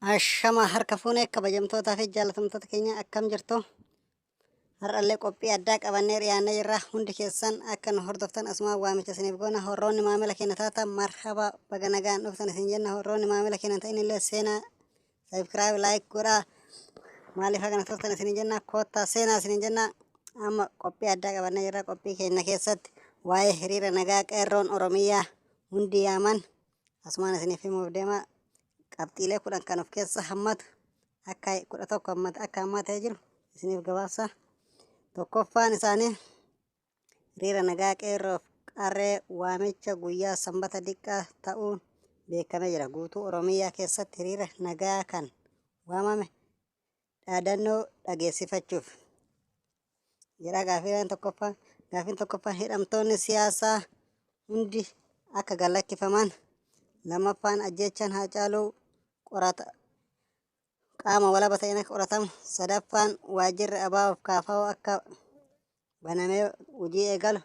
Ashama harka fuunee kabajamtootaa fi jaalatamtoota keenya akkam jirtu? Har'allee qophii addaa qabannee dhiyaannee jirra. Hundi keessan akka nu hordoftan asumaan waamicha isiniif goona. Horroonni maamila keenya taata marhaba baga nagaan dhuftan isin jenna. Horroonni maamila keenya ta'in illee seenaa sabskiraayib laayik godhaa. Maaliif hagana turtan isin jenna koottaa seenaa isin jenna. Amma qophii addaa qabannee jirra. Qophii keenya keessatti waa'ee hiriira nagaa qeerroon Oromiyaa hundi yaaman asumaan isiniif himuuf deema. Qabxiilee 10 kan of keessa hammatu akka 11 akka hammatee jiru isiniif gabaasa. Tokkoffaan isaanii hiriira nagaa qeerroof qarree waamicha guyyaa sanbata diqqaa ta'uun beekamee jira. Guutuu Oromiyaa keessatti hiriira nagaa kan waamame dhaadannoo dhageessifachuuf jedha. Gaafiin tokkoffaan hidhamtoonni siyaasaa hundi akka gallakkifaman. Lammaffaan ajjechaan Haacaaluu qaama walaba ta'een akka qoratamu. Sadaffaan waajjirri ABO'f KFO akka banamee hojii eegalu.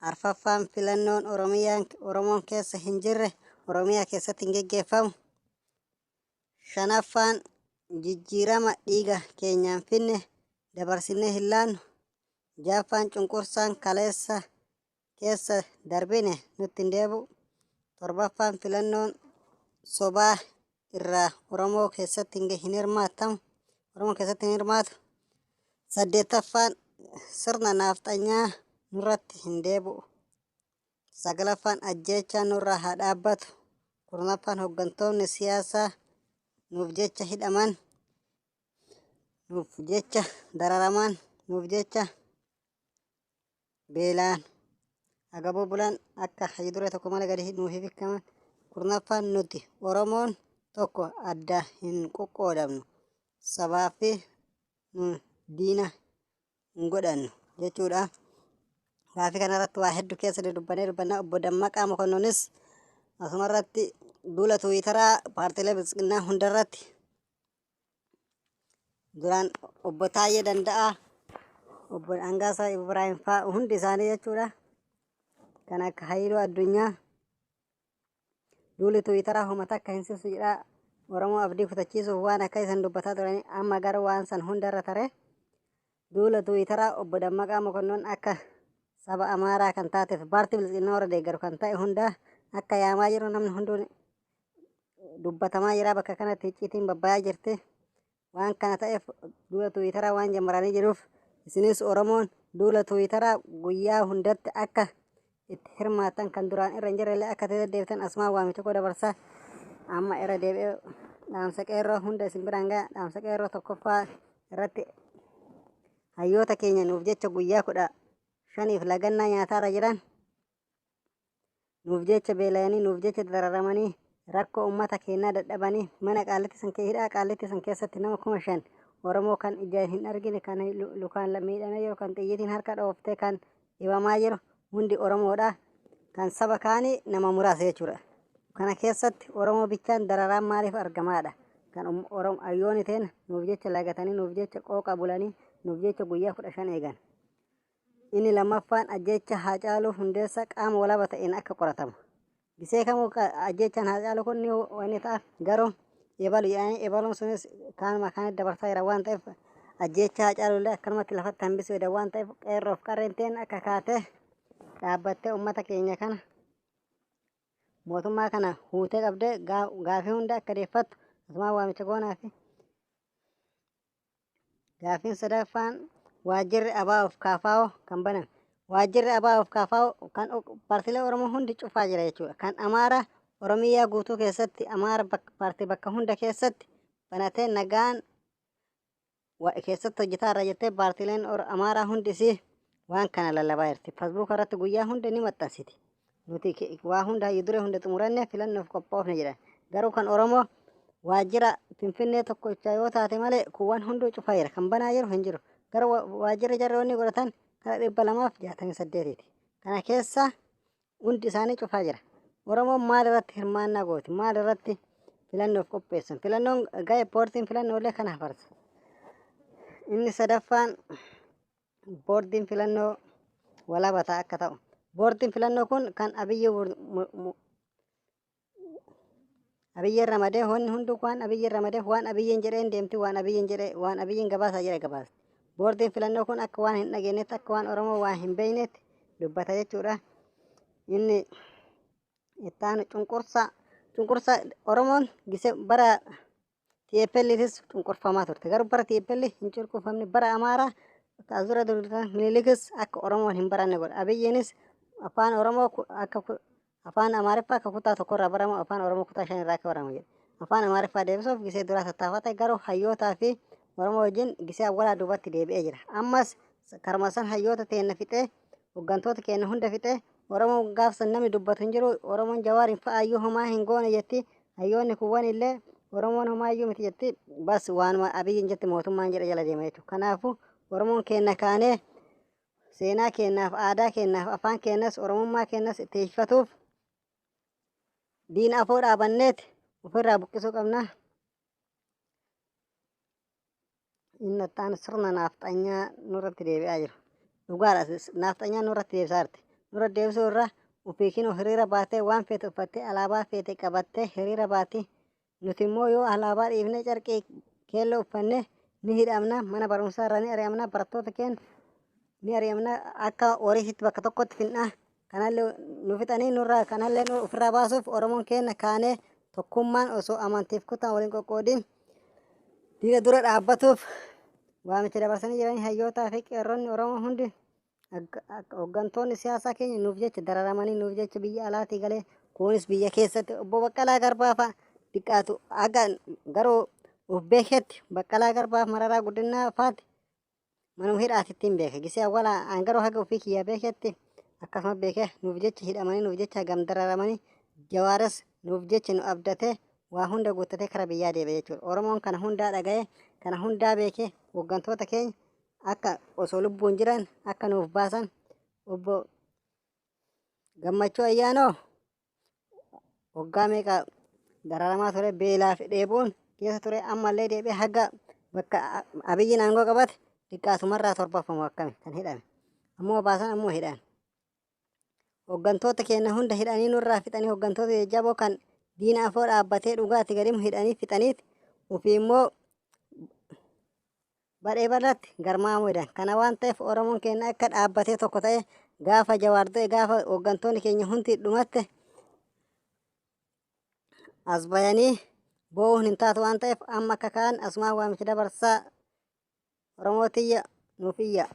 Arfaffaan filannoon Oromoon keessa hin jirre Oromiyaa keessatti hin geggeeffamu. Shanaffaan jijjiirama dhiiga keenyaan finne dabarsinee hin laannu. Jahaffaan cunqursaan kaleessa keessa darbine nutti hin deebi'u. Torbaffaan filannoon sobaa irraa Oromoo keessatti hin hirmaatu. Saddeettaffaan sirna naafxanyaa nurratti hin deebi'u. Sagalaffaan ajjechaan nurraa haa dhaabbatu. Kurnaffaan hooggantoonni siyaasaa nuuf jecha hidhaman, nuuf jecha dararaman, nuuf jecha beelaan agaboo bulan akka hayyuduree tokko malee gadi nuuf hiikaman. Kurnaffaan nuti Oromoon tokko adda hin qoqqoodamnu. Sabaa fi diina hin godhannu jechuudha. Gaafii kanarratti waa hedduu keessa dubbannaa. Obbo Dammaqaa Mokonnonis asumarratti duula Tiwiitaraa paartiilee bilisiginnaa hundarratti duraan obbo Taayyee Danda'aa, obbo Dhangaasaa Ibraahim fa'aa hundi isaanii jechuudha. Kan akka Haayiluu Addunyaa duuli Tiwiitaraa uummata akka hin sibsu jedhaa Oromoo abdii kutachiisuuf waan akka isaan dubbataa turanii amma gara waan san hundarra tare. Duula Tiwiitaraa obbo Dammaqaa Mokonnon akka saba Amaaraa kan taateef paartii bilisiginnaa warra deeggaru kan ta'e hundaa akka yaamaa jiru namni hunduun dubbatamaa jira. Bakka kanatti icciitiin babbayaa jirti. Waan kana ta'eef duula Tiwiitaraa waan jammaranii jiruuf isinis Oromoon duula Tiwiitaraa guyyaa hundatti akka itti hirmaatan kan duraan irra hin jirrellee akka deddeebitan asumaan waamicha koo dabarsaa. Amma irra deebi'ee dhaamsa qeerroo hunda isin biraan ga'a. Dhaamsa qeerroo tokkoffaa irratti hayyoota keenya nuuf jecha guyyaa 15 lagannaa nyaataarra jiran, nuuf jecha beelayanii, nuuf jecha dararamanii, rakkoo uummata keenyaa dadhabanii mana hidhaa qaallitti san keessatti nama 5,000 Oromoo kan ijaan hin argine, kan lukaan miidhamee jiru, kan xiyyitiin harka dhooftee kan dhibamaa jiru hundi Oromoodha. Kan saba kaanii nama muraasa jechuudha. Kana keessatti Oromoo bichaan dararaan maaliif argamaadha? Kan hayyoonni ta'an nuuf jecha lagatanii, nuuf jecha qooqa bulanii, nuuf jecha guyyaa 15 eegan. Inni lammaffaan ajjecha Haacaaluu Hundeessaa qaama walaba ta'een akka qoratamu. Gisee kamuu ajjechaan Haacaaluu kun ni wanni ta'aaf garuu ebalu jedhanii ebaluun sunis kaanuma kaanitti dabarsaa jira waan ta'eef ajjecha Haacaaluullee akkanumatti lafatti hambisuu jedha waan ta'eef qeerroof qarreen ta'een akka kaatee dhaabbattee uummata keenya kana mootummaa kana huutee qabdee gaafii hunda akka deeffattu asumaan waamicha goonaa fi gaafiin sadaffaan waajjirri ABO'f KFO kan baname. Waajjirri ABO'f KFO kan paartiilee Oromoo hundi cufaa jira jechuudha. Kan Amaaraa Oromiyaa guutuu keessatti Amaara paartii bakka hunda keessatti banatee nagaan keessatti hojjetaa irra jettee paartiileen Amaaraa hundisii waan kana lallabaa jirti. Feesbuuk irratti guyyaa hunda ni maxxansiti. Nuti waa hunda hayyuduree hunda xumurannee filannoof qophoofne jedha. Garuu kan Oromoo waajjira Finfinnee tokkicha yoo taate malee kuuwwan hunduu cufaa jira. Kan banaa jiru hin jiru. Garuu waajjirri jarroonni godhatan kana 268ti. Kana keessa hundi isaanii cufaa jira. Oromoon maal irratti hirmaannaa gooti? Maal irratti filannoof qopheessan? Filannoon ga'e boordiin filannoolee kana hafarsa. Inni sadaffaan boordiin filannoo walabataa akka ta'u. Boordiin filannoo kun kan abiyyi ramadee honni hunduu waan abiyyi ramadee waan abiyyiin jedheen deemti waan abiyyiin jedhee waan abiyyiin gabaasaa jedhe gabaasa. Boordiin filannoo kun akka waan hin dhageenyetti akka waan Oromoo waan hin beeknetti dubbata jechuudha. Inni ittaanu cunqursaa Oromoon gisee bara TPL'tis cunqurfamaa turte. Garuu bara TPL hin cunqurfamne bara Amaaraa azura durduraan Minilikis akka Oromoon hin baranne godha. Abiyyiinis afaan Oromoo akka afaan Amaariffaa akka kutaa tokkorraa baramu afaan Oromoo kutaa shanirraa akka baramu jedhe. Afaan Amaariffaa deebisuuf gisee duraa tattaafate garuu hayyootaa fi Oromoo wajjin gisee awwalaa duubatti deebi'ee jira. Ammas karma san hayyoota teenna fixee hooggantoota keenya hunda fixee Oromoo gaafsan namni dubbatu hin jiru. Oromoon Jawaariin fa'aayyuu homaa hin goone jetti. Hayyoonni kuwwan illee Oromoon homaayyuu miti jetti. Bas waanuma abiyyiin jetti mootummaan jedha jala deema jechuudha. Kanaafuu Oromoon keenya kaanee seenaa keenyaaf aadaa keenyaaf afaan keenyas Oromummaa keenyas itti hiffatuuf diina afoo dhaabanneeti ofirraa buqqisuu qabna. Inni attaan sirna naafxanyaa nurratti deebi'aa jiru. Dhugaadha naafxanyaa nurratti deebisaa jirti. Nurra deebisuu irraa ofiikin hiriira baatee waan feete uffattee alaabaa feete qabattee hiriira baati. Nuti immoo yoo alaabaa dhiifnee carqii keelloo uffannee ni hidhamna mana barumsaa irraa ni ari'amna barattoota keenya ni ari'amna akka horiitti bakka tokkotti finnaa. Kanallee nu fixanii nurraa kanallee ofirraa baasuuf Oromoon keenya kaanee tokkummaan osoo amantiif kutaan waliin qoqqoodiin diina dura dhaabbatuuf waamicha dabarsanii jiranii hayyootaa fi qeerroonni Oromoo hundi hooggantoonni siyaasaa keenya nuuf jecha dararamanii nuuf jecha biyya alaatii galee kunis biyya keessatti obbo Baqqalaa Garbaa fa'a xiqqaatu akka garuu of beeketti Baqqalaa Garbaaf Mararaa Guddinaa fa'aati manuma hidhaatittiin beeka gisee awwalaa angaroo haga ofii kiyyaa beeketti akkasuma beekee nuuf jecha hidhamanii nuuf jecha gamdararamanii Jawaaras nuuf jecha nu abdatee waa hunda guuttatee kara biyyaa deebi'e jechuudha. Oromoon kana hundaa dhaga'ee kana hundaa beekee hooggantoota keenya akka osoo lubbuun jiran akka nuuf baasan obbo Gammachuu Ayyaanoo waggaa meeqa dararamaa ture beelaa fi dheebuun keessa ture ammallee deebi'ee haga bakka abiyyiin aangoo qabate xiqqaatumarraa torbaffamu akkami kan hidhame ammoo baasan ammoo hidhan. Hooggantoota keenya hunda hidhanii nurraa fixanii hooggantoota jajjaboo kan diina afoo dhaabbatee dhugaatti gadimu hidhanii fixaniiti ofii immoo badhee bal'atti garmaamuu hidhan. Kana waan ta'eef Oromoon keenya akka dhaabbatee tokko ta'e gaafa Jawaar du'e gaafa hooggantoonni keenya hundi dhumatte as bayanii boo'uun hin taatu waan ta'eef amma akka kaan asumaan waamicha dabarsaa Oromootiyya nuufiyya.